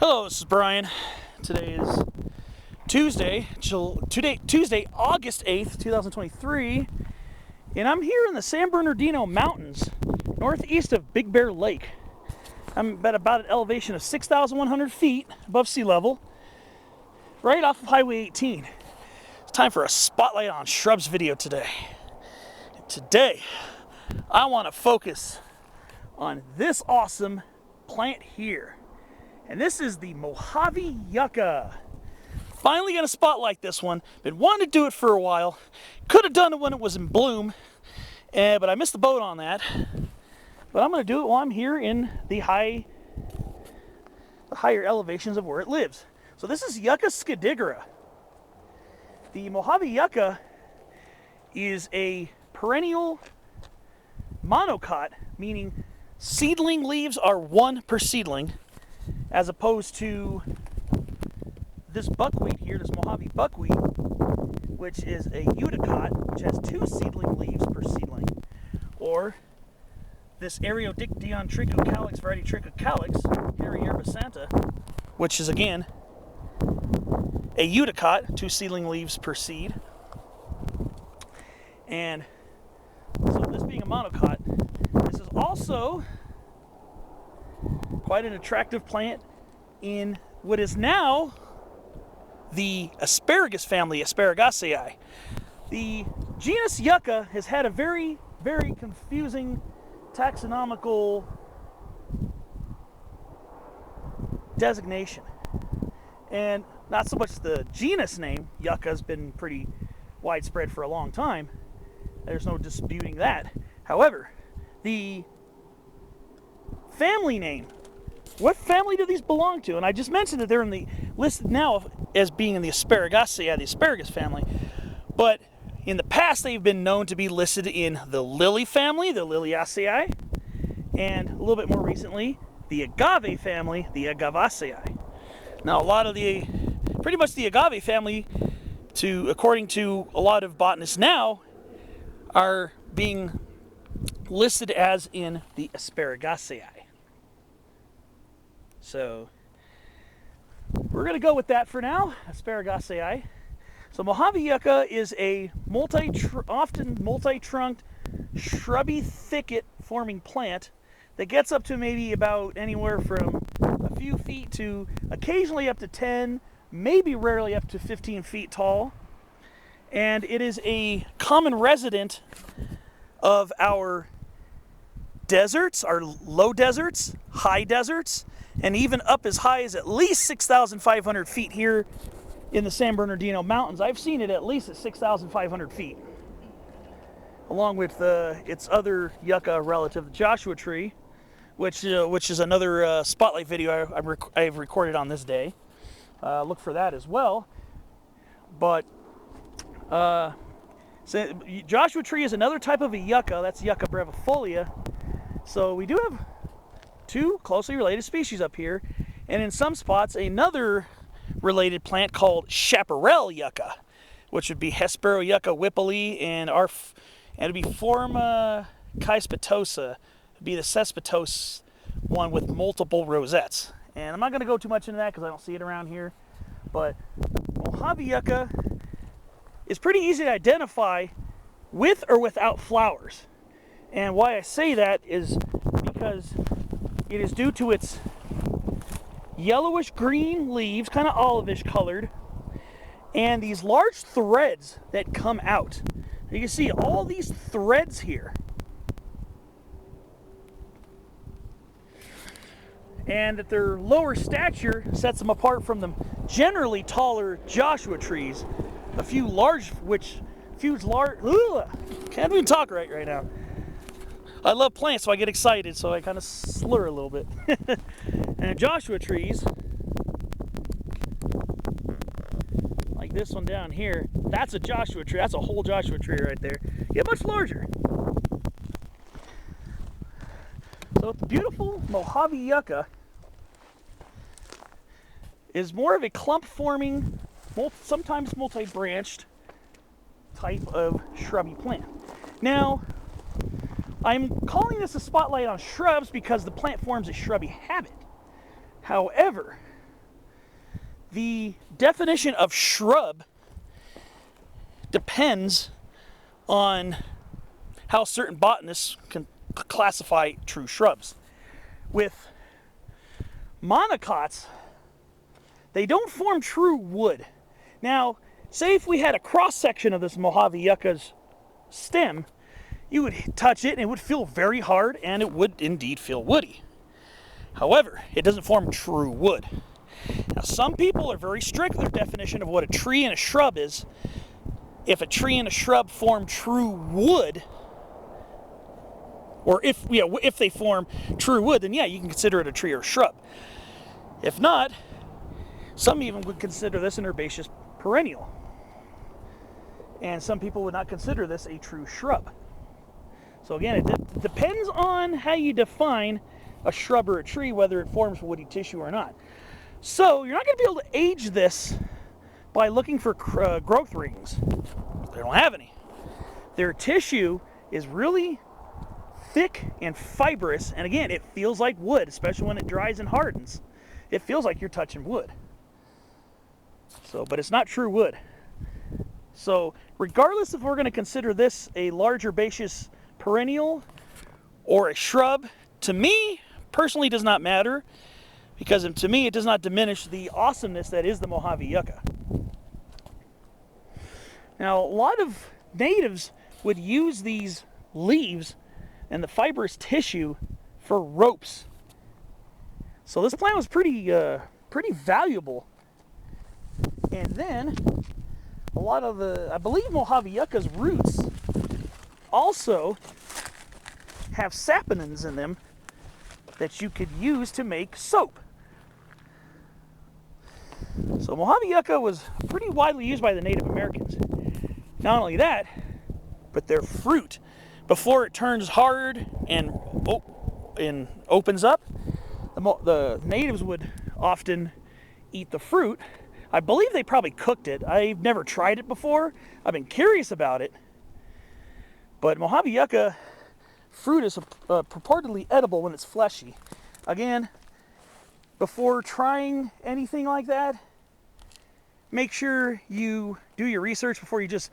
Hello, this is Brian. Today is Tuesday, August 8th, 2023, and I'm here in the San Bernardino Mountains, northeast of Big Bear Lake. I'm at about an elevation of 6,100 feet above sea level, right off of Highway 18. It's time for a spotlight on shrubs video today. Today, I want to focus on this awesome plant here. And this is the Mojave Yucca. Finally gonna spotlight this one. Been wanting to do it for a while. Could have done it when it was in bloom, but I missed the boat on that. But I'm gonna do it while I'm here in the higher elevations of where it lives. So this is Yucca schidigera. The Mojave Yucca is a perennial monocot, meaning seedling leaves are one per seedling, as opposed to this buckwheat here, this Mojave buckwheat, which is a eudicot, which has 2 seedling leaves per seedling, or this Eriodictyon trichocalix variety trichocalix, Hesperoyucca, which is again a eudicot, 2 seedling leaves per seed. And so this being a monocot, this is also quite an attractive plant in what is now the Asparagus family, Asparagaceae. The genus Yucca has had a very, very confusing taxonomical designation. And not so much the genus name, Yucca has been pretty widespread for a long time. There's no disputing that. However, the family name, what family do these belong to? And I just mentioned that they're in the listed now as being in the Asparagaceae, the asparagus family. But in the past, they've been known to be listed in the lily family, the Liliaceae, and a little bit more recently, the agave family, the Agavaceae. Now, pretty much the agave family, according to a lot of botanists now, are being listed as in the Asparagaceae. So we're going to go with that for now, Asparagaceae. So Mojave Yucca is a often multi-trunked, shrubby thicket forming plant that gets up to maybe about anywhere from a few feet to occasionally up to 10, maybe rarely up to 15 feet tall. And it is a common resident of our deserts, our low deserts, high deserts, and even up as high as at least 6,500 feet here in the San Bernardino Mountains. I've seen it at least at 6,500 feet, along with its other yucca relative, the Joshua tree, which is another spotlight video I've recorded on this day. Look for that as well. But so Joshua tree is another type of a yucca. That's Yucca brevifolia. So we do have 2 closely related species up here, and in some spots another related plant called Chaparral Yucca, which would be Hesperoyucca whippley, and it'd be Forma caespitosa, it'd be the cespitose one with multiple rosettes. And I'm not going to go too much into that because I don't see it around here, but Mojave Yucca is pretty easy to identify with or without flowers. And why I say that is because it is due to its yellowish green leaves, kind of olivish colored, and these large threads that come out. You can see all these threads here. And that their lower stature sets them apart from the generally taller Joshua trees. Can't even talk right now. I love plants, so I get excited, so I kind of slur a little bit. And Joshua trees, like this one down here, that's a Joshua tree. That's a whole Joshua tree right there. Get much larger. So the beautiful Mojave Yucca is more of a clump-forming, sometimes multi-branched type of shrubby plant. Now, I'm calling this a spotlight on shrubs because the plant forms a shrubby habit. However, the definition of shrub depends on how certain botanists can classify true shrubs. With monocots, they don't form true wood. Now, say if we had a cross-section of this Mojave Yucca's stem, you would touch it and it would feel very hard, and it would indeed feel woody. However, it doesn't form true wood. Now, some people are very strict with their definition of what a tree and a shrub is. If a tree and a shrub form true wood, or if they form true wood, then yeah, you can consider it a tree or a shrub. If not, some even would consider this an herbaceous perennial. And some people would not consider this a true shrub. So again, it depends on how you define a shrub or a tree, whether it forms woody tissue or not. So you're not going to be able to age this by looking for growth rings. They don't have any. Their tissue is really thick and fibrous, and again, it feels like wood, especially when it dries and hardens. It feels like you're touching wood. So, but it's not true wood. So regardless if we're going to consider this a large herbaceous perennial or a shrub, to me personally does not matter, because to me it does not diminish the awesomeness that is the Mojave Yucca. Now, a lot of natives would use these leaves and the fibrous tissue for ropes. So this plant was pretty valuable. And then a lot of I believe Mojave Yucca's roots also have saponins in them that you could use to make soap. So Mojave Yucca was pretty widely used by the Native Americans. Not only that, but their fruit, before it turns hard and opens up, the natives would often eat the fruit. I believe they probably cooked it. I've never tried it before. I've been curious about it. But Mojave Yucca fruit is purportedly edible when it's fleshy. Again, before trying anything like that, make sure you do your research before you just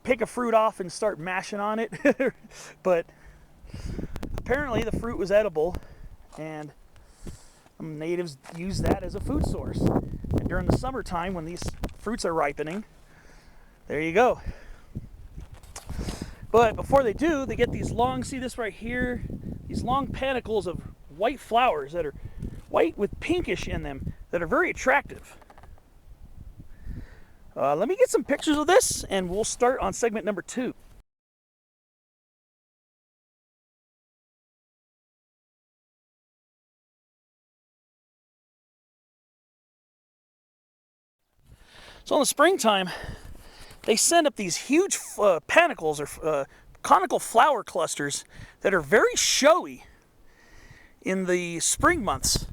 pick a fruit off and start mashing on it. But apparently the fruit was edible, and natives use that as a food source. And during the summertime, when these fruits are ripening, there you go. But before they do, they get these long, see this right here, these long panicles of white flowers that are white with pinkish in them that are very attractive. Let me get some pictures of this, and we'll start on segment number 2. So in the springtime, they send up these huge panicles or conical flower clusters that are very showy in the spring months.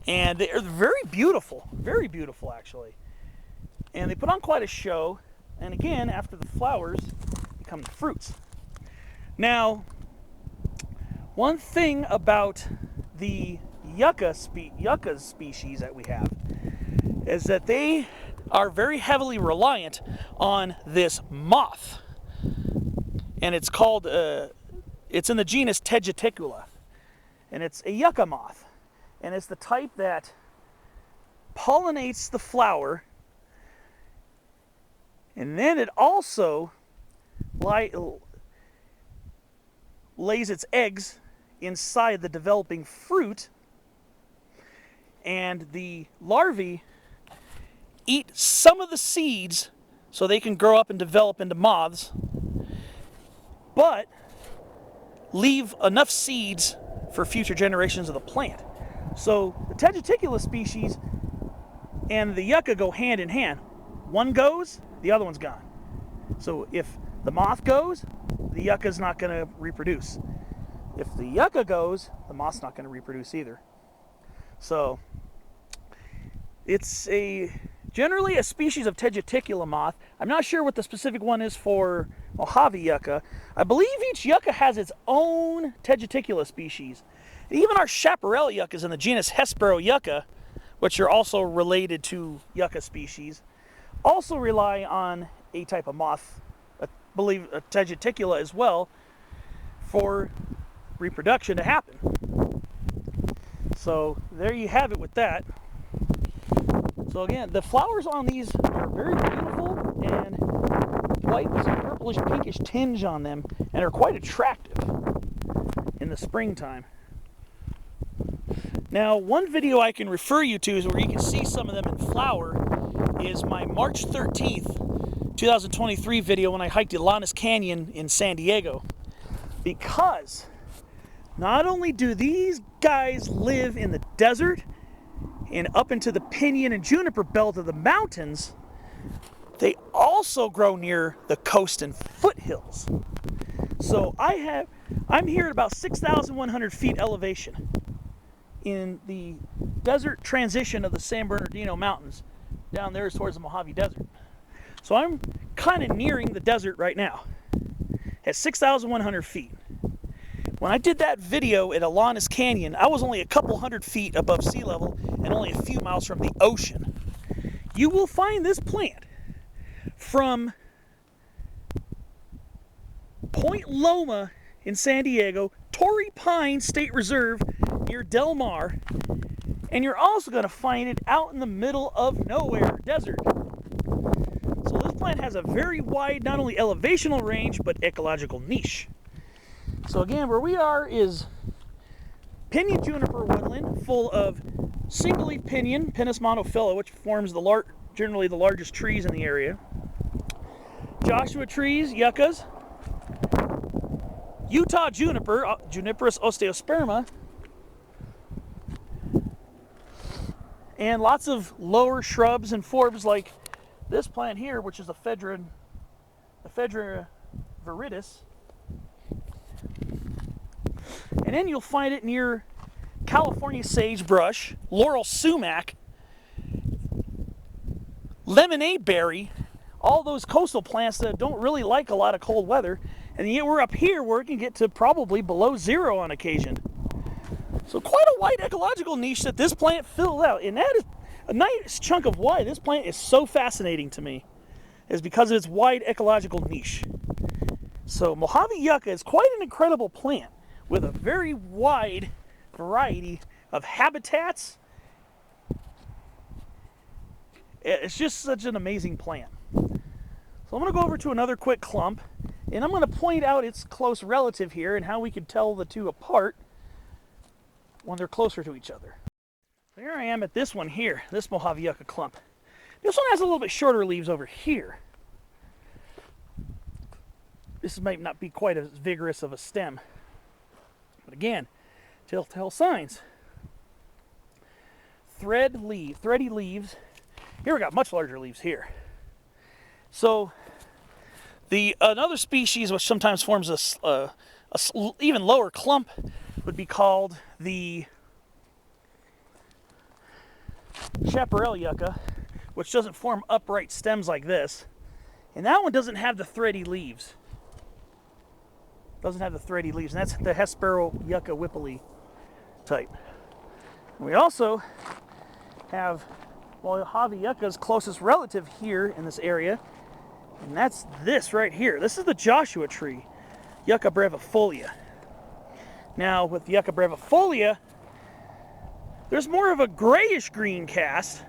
And they're very beautiful actually. And they put on quite a show, and again, after the flowers become the fruits. Now, one thing about the yucca species that we have is that they are very heavily reliant on this moth. And it's called, it's in the genus Tegeticula. And it's a yucca moth. And it's the type that pollinates the flower, and then it also lays its eggs inside the developing fruit, and the larvae eat some of the seeds so they can grow up and develop into moths, but leave enough seeds for future generations of the plant. So the Tegeticula species and the yucca go hand in hand. One goes, the other one's gone. So if the moth goes, the yucca's not going to reproduce. If the yucca goes, the moth's not going to reproduce either. So it's generally a species of Tegeticula moth. I'm not sure what the specific one is for Mojave Yucca. I believe each yucca has its own Tegeticula species. Even our Chaparral Yucca is in the genus Hesperoyucca, which are also related to yucca species, also rely on a type of moth, I believe a Tegeticula as well, for reproduction to happen. So there you have it with that. So again, the flowers on these are very beautiful and white with some purplish pinkish tinge on them, and are quite attractive in the springtime. Now, one video I can refer you to is where you can see some of them in flower is my March 13th, 2023 video when I hiked Atlantis Canyon in San Diego. Because not only do these guys live in the desert and up into the pinyon and juniper belt of the mountains, they also grow near the coast and foothills. So I'm here at about 6,100 feet elevation in the desert transition of the San Bernardino Mountains. Down there is towards the Mojave Desert. So I'm kind of nearing the desert right now at 6,100 feet. When I did that video at Atlantis Canyon, I was only a couple hundred feet above sea level and only a few miles from the ocean. You will find this plant from Point Loma in San Diego, Torrey Pine State Reserve near Del Mar, and you're also going to find it out in the middle of nowhere, desert. So this plant has a very wide, not only elevational range, but ecological niche. So again, where we are is pinyon juniper woodland full of single-leaf pinyon, Pinus monophylla, which forms generally the largest trees in the area. Joshua trees, yuccas, Utah juniper, Juniperus osteosperma, and lots of lower shrubs and forbs like this plant here, which is the Ephedra viridis. And then you'll find it near California sagebrush, laurel sumac, lemonade berry, all those coastal plants that don't really like a lot of cold weather. And yet we're up here where it can get to probably below zero on occasion. So quite a wide ecological niche that this plant filled out. And that is a nice chunk of why this plant is so fascinating to me, is because of its wide ecological niche. So Mojave Yucca is quite an incredible plant with a very wide variety of habitats. It's just such an amazing plant. So I'm going to go over to another quick clump, and I'm going to point out its close relative here and how we can tell the two apart when they're closer to each other. So here I am at this one here, this Mojave Yucca clump. This one has a little bit shorter leaves over here. This might not be quite as vigorous of a stem. But again, telltale signs. Thready leaves. Here we got much larger leaves here. So another species which sometimes forms a even lower clump would be called the Chaparral Yucca, which doesn't form upright stems like this. And that one doesn't have the thready leaves. Doesn't have the thready leaves, and that's the Hesperoyucca whippley type. And we also have Mojave Yucca's closest relative here in this area, and that's this right here. This is the Joshua tree, Yucca brevifolia. Now, with Yucca brevifolia, there's more of a grayish-green cast.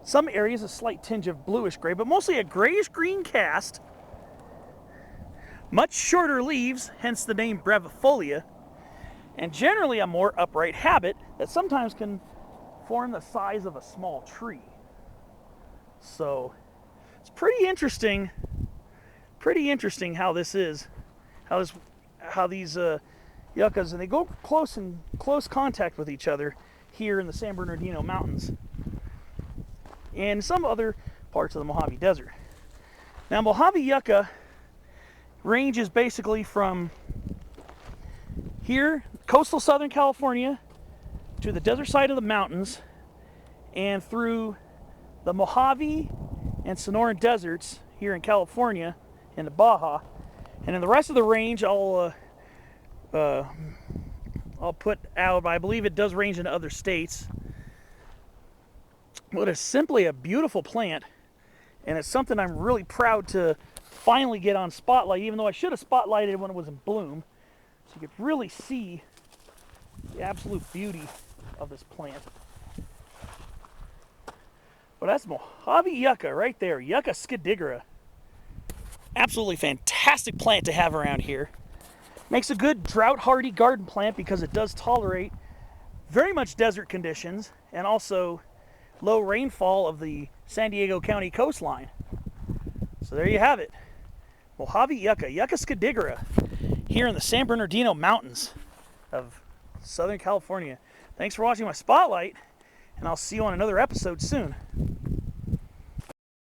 Some areas a slight tinge of bluish-gray, but mostly a grayish-green cast. Much shorter leaves, hence the name brevifolia, and generally a more upright habit that sometimes can form the size of a small tree. So it's pretty interesting how this is, how these yuccas, and they go close contact with each other here in the San Bernardino Mountains and some other parts of the Mojave Desert. Now, Mojave Yucca ranges basically from here, coastal Southern California, to the desert side of the mountains, and through the Mojave and Sonoran deserts here in California, in the Baja, and in the rest of the range, I'll put out. I believe it does range into other states. What is simply a beautiful plant, and it's something I'm really proud to finally get on spotlight, even though I should have spotlighted it when it was in bloom, so you could really see the absolute beauty of this plant. But that's Mojave Yucca right there, Yucca schidigera. Absolutely fantastic plant to have around here. Makes a good drought-hardy garden plant because it does tolerate very much desert conditions and also low rainfall of the San Diego County coastline. So there you have it. Mojave Yucca, Yucca schidigera, here in the San Bernardino Mountains of Southern California. Thanks for watching my spotlight, and I'll see you on another episode soon.